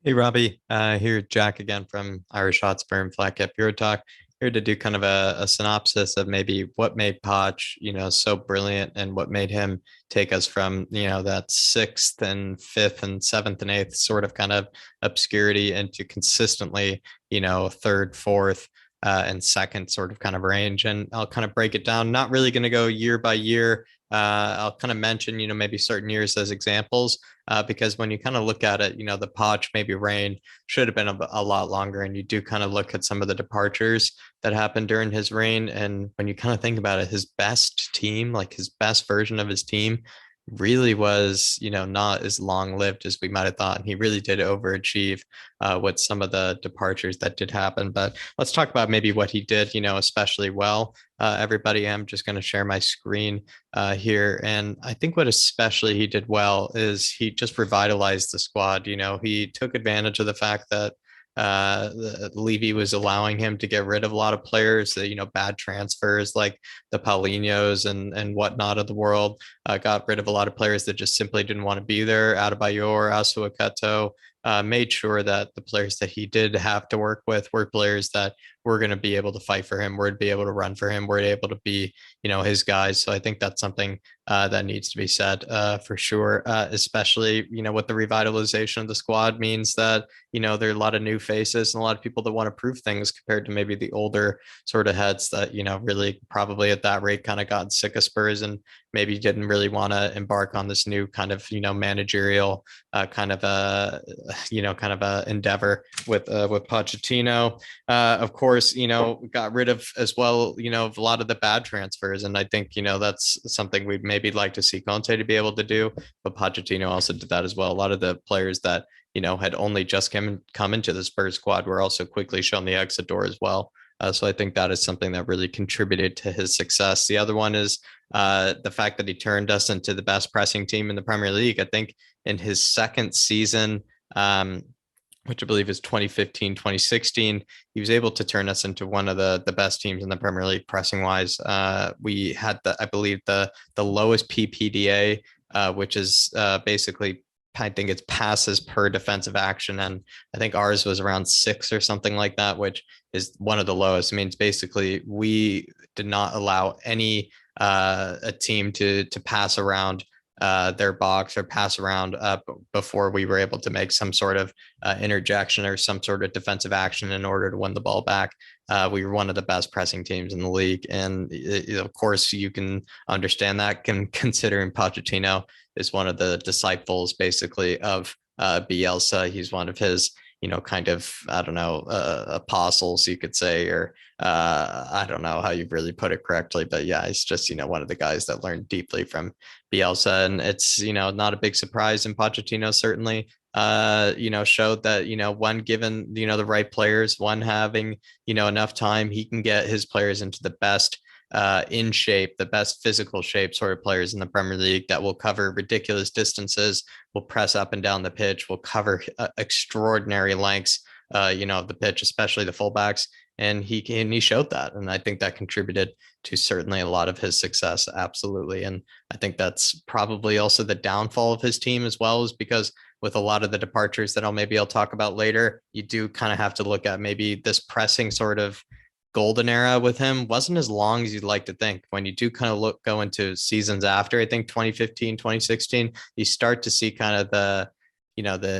Hey Robbie, here Jack again from Irish Hotspur and Flat Cap Bureau Talk. Here to do kind of a synopsis of maybe what made Poch, so brilliant and what made him take us from, that sixth and fifth and seventh and eighth sort of kind of obscurity into consistently, third, fourth, and second sort of kind of range. And I'll kind of break it down. Not really going to go year by year. I'll kind of mention, maybe certain years as examples because when you kind of look at it, the Poch maybe reign should have been a lot longer. And you do kind of look at some of the departures that happened during his reign. And when you kind of think about it, his best team, like his best version of his team, really was, not as long lived as we might have thought. And he really did overachieve with some of the departures that did happen. But let's talk about maybe what he did, especially well. Everybody, I'm just going to share my screen here. And I think what especially he did well is he just revitalized the squad. He took advantage of the fact that Levy was allowing him to get rid of a lot of players that, bad transfers like the Paulinhos and whatnot of the world. Got rid of a lot of players that just simply didn't want to be there. Adebayor, Asuakato, made sure that the players that he did have to work with were players that were going to be able to fight for him, were to be able to run for him, were able to be, his guys. So I think that's something that needs to be said for sure, especially, with the revitalization of the squad means that, there are a lot of new faces and a lot of people that want to prove things compared to maybe the older sort of heads that, really probably at that rate kind of got sick of Spurs and maybe didn't really want to embark on this new kind of, managerial kind of a endeavor with Pochettino. Of course, got rid of as well, a lot of the bad transfers. And I think, that's something we'd maybe like to see Conte to be able to do. But Pochettino also did that as well. A lot of the players that, had only just come into the Spurs squad were also quickly shown the exit door as well. So I think that is something that really contributed to his success. The other one is the fact that he turned us into the best pressing team in the Premier League. I think in his second season, which I believe is 2015, 2016, he was able to turn us into one of the best teams in the Premier League pressing wise. We had I believe the lowest PPDA, which is basically I think it's passes per defensive action. And I think ours was around 6 or something like that, which is one of the lowest. It means basically we did not allow any a team to pass around their box or pass around before we were able to make some sort of interjection or some sort of defensive action in order to win the ball back. We were one of the best pressing teams in the league. And of course, you can understand that considering Pochettino is one of the disciples basically of Bielsa. He's one of his, kind of, I don't know, apostles, you could say, or I don't know how you really put it correctly, but yeah, he's just, one of the guys that learned deeply from Bielsa. And it's, not a big surprise. And Pochettino certainly, showed that, when given, the right players, one having, enough time, he can get his players into the best in shape, the best physical shape sort of players in the Premier League that will cover ridiculous distances, will press up and down the pitch, will cover extraordinary lengths, of the pitch, especially the fullbacks. And he showed that. And I think that contributed to certainly a lot of his success. Absolutely. And I think that's probably also the downfall of his team as well, is because with a lot of the departures that I'll talk about later, you do kind of have to look at maybe this pressing sort of golden era with him wasn't as long as you'd like to think. When you do kind of go into seasons after, I think 2015, 2016, you start to see kind of the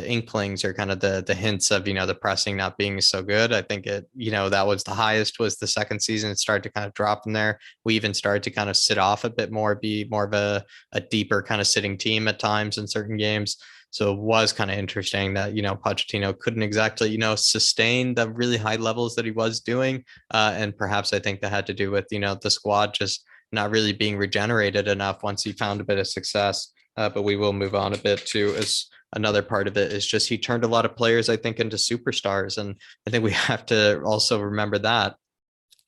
inklings or kind of the hints of, the pressing not being so good. I think that was the highest was the second season. It started to kind of drop from there. We even started to kind of sit off a bit more, be more of a deeper kind of sitting team at times in certain games. So it was kind of interesting that, Pochettino couldn't exactly, sustain the really high levels that he was doing. And perhaps I think that had to do with, the squad just not really being regenerated enough once he found a bit of success. But we will move on a bit to as another part of it is just he turned a lot of players, I think, into superstars. And I think we have to also remember that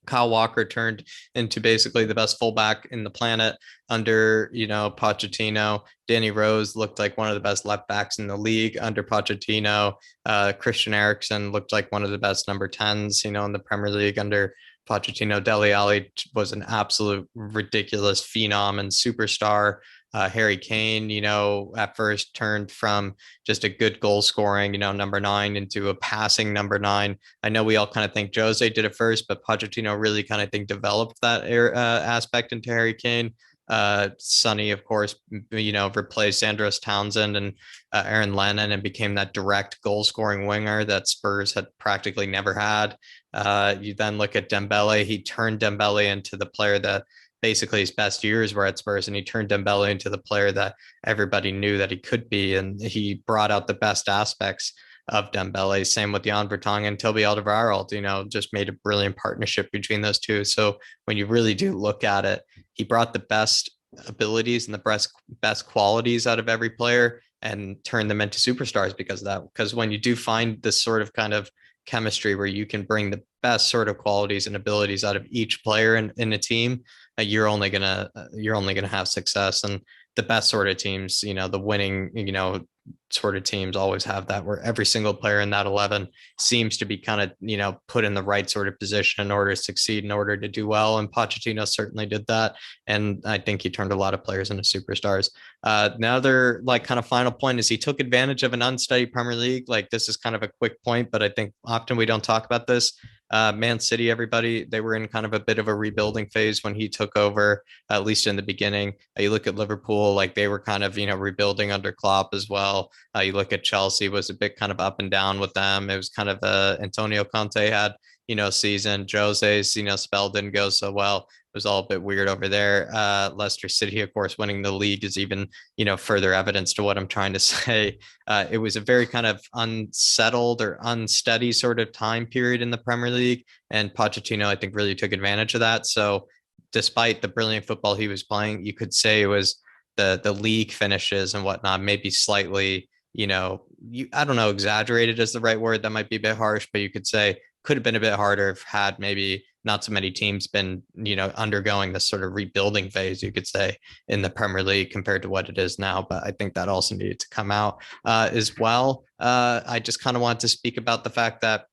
Kyle Walker turned into basically the best fullback in the planet under, Pochettino. Danny Rose looked like one of the best left backs in the league under Pochettino. Christian Eriksen looked like one of the best number 10s, in the Premier League under Pochettino. Dele Alli was an absolute ridiculous phenom and superstar. Harry Kane, at first turned from just a good goal scoring, number nine into a passing number nine. I know we all kind of think Jose did it first, but Pochettino really kind of think developed that aspect into Harry Kane. Sonny, of course, replaced Andros Townsend and Aaron Lennon and became that direct goal scoring winger that Spurs had practically never had. You then look at Dembele. He turned Dembele into the player that basically his best years were at Spurs, and he turned Dembele into the player that everybody knew that he could be, and he brought out the best aspects of Dembele. Same with Jan Vertonghen and Toby Alderweireld, just made a brilliant partnership between those two. So when you really do look at it, he brought the best abilities and the best qualities out of every player and turned them into superstars because of that. Because when you do find this sort of kind of chemistry where you can bring the best sort of qualities and abilities out of each player in a team, you're only gonna have success. And the best sort of teams, the winning, sort of teams always have that, where every single player in that 11 seems to be kind of, put in the right sort of position in order to succeed, in order to do well. And Pochettino certainly did that. And I think he turned a lot of players into superstars. Another like kind of final point is he took advantage of an unsteady Premier League. Like, this is kind of a quick point, but I think often we don't talk about this. Man City, everybody, they were in kind of a bit of a rebuilding phase when he took over, at least in the beginning. You look at Liverpool, like they were kind of, rebuilding under Klopp as well. You look at Chelsea, was a bit kind of up and down with them. It was kind of Antonio Conte had, season. Jose's, spell didn't go so well. It was all a bit weird over there. Leicester City, of course, winning the league is even, further evidence to what I'm trying to say. It was a very kind of unsettled or unsteady sort of time period in the Premier League. And Pochettino, I think, really took advantage of that. So despite the brilliant football he was playing, you could say it was the league finishes and whatnot, maybe slightly, I don't know, exaggerated is the right word. That might be a bit harsh, but you could say could have been a bit harder if had maybe not so many teams been, undergoing this sort of rebuilding phase, you could say, in the Premier League compared to what it is now. But I think that also needed to come out as well. I just kind of want to speak about the fact that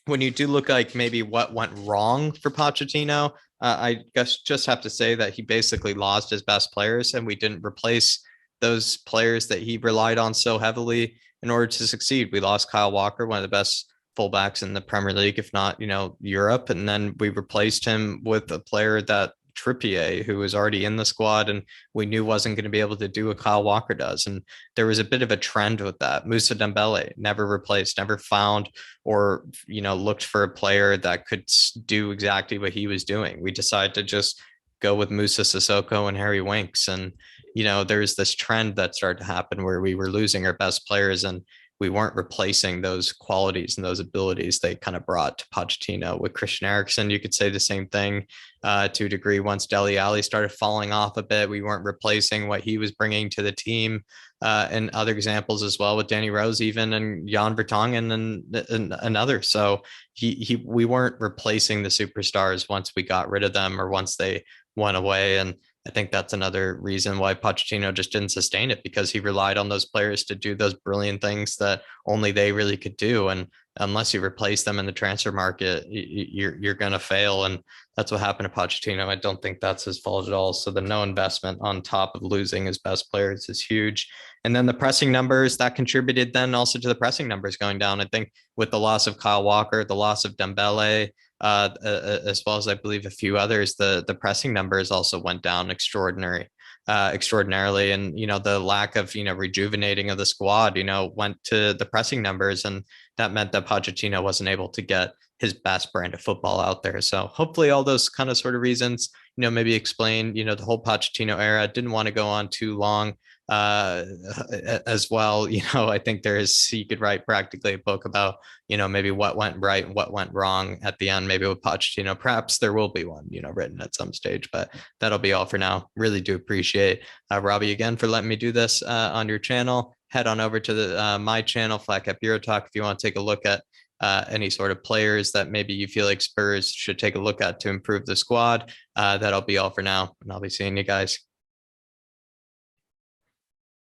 when you do look like maybe what went wrong for Pochettino, I guess just have to say that he basically lost his best players, and we didn't replace those players that he relied on so heavily in order to succeed. We lost Kyle Walker, one of the best fullbacks in the Premier League, if not, Europe. And then we replaced him with a player that Trippier, who was already in the squad and we knew wasn't going to be able to do what Kyle Walker does. And there was a bit of a trend with that. Moussa Dembele never replaced, never found or, looked for a player that could do exactly what he was doing. We decided to just go with Moussa Sissoko and Harry Winks. And, there's this trend that started to happen where we were losing our best players and we weren't replacing those qualities and those abilities they kind of brought to Pochettino. With Christian Eriksen, you could say the same thing to a degree. Once Dele Alli started falling off a bit, we weren't replacing what he was bringing to the team. And other examples as well with Danny Rose, even, and Jan Vertonghen and others. So we weren't replacing the superstars once we got rid of them or once they went away. And I think that's another reason why Pochettino just didn't sustain it, because he relied on those players to do those brilliant things that only they really could do. And unless you replace them in the transfer market, you're going to fail. And that's what happened to Pochettino. I don't think that's his fault at all. So the no investment on top of losing his best players is huge. And then the pressing numbers that contributed then also to the pressing numbers going down. I think with the loss of Kyle Walker, the loss of Dembele, as well as I believe a few others, the pressing numbers also went down extraordinarily. And, the lack of, rejuvenating of the squad, went to the pressing numbers. And that meant that Pochettino wasn't able to get his best brand of football out there. So hopefully all those kind of sort of reasons, maybe explain, the whole Pochettino era. Didn't want to go on too long as well. I think you could write practically a book about, maybe what went right and what went wrong at the end, maybe with Pochettino. Perhaps there will be one, written at some stage, but that'll be all for now. Really do appreciate Robbie again for letting me do this on your channel. Head on over to my channel, Flat Cap Euro Talk, if you want to take a look at any sort of players that maybe you feel like Spurs should take a look at to improve the squad. That'll be all for now, and I'll be seeing you guys.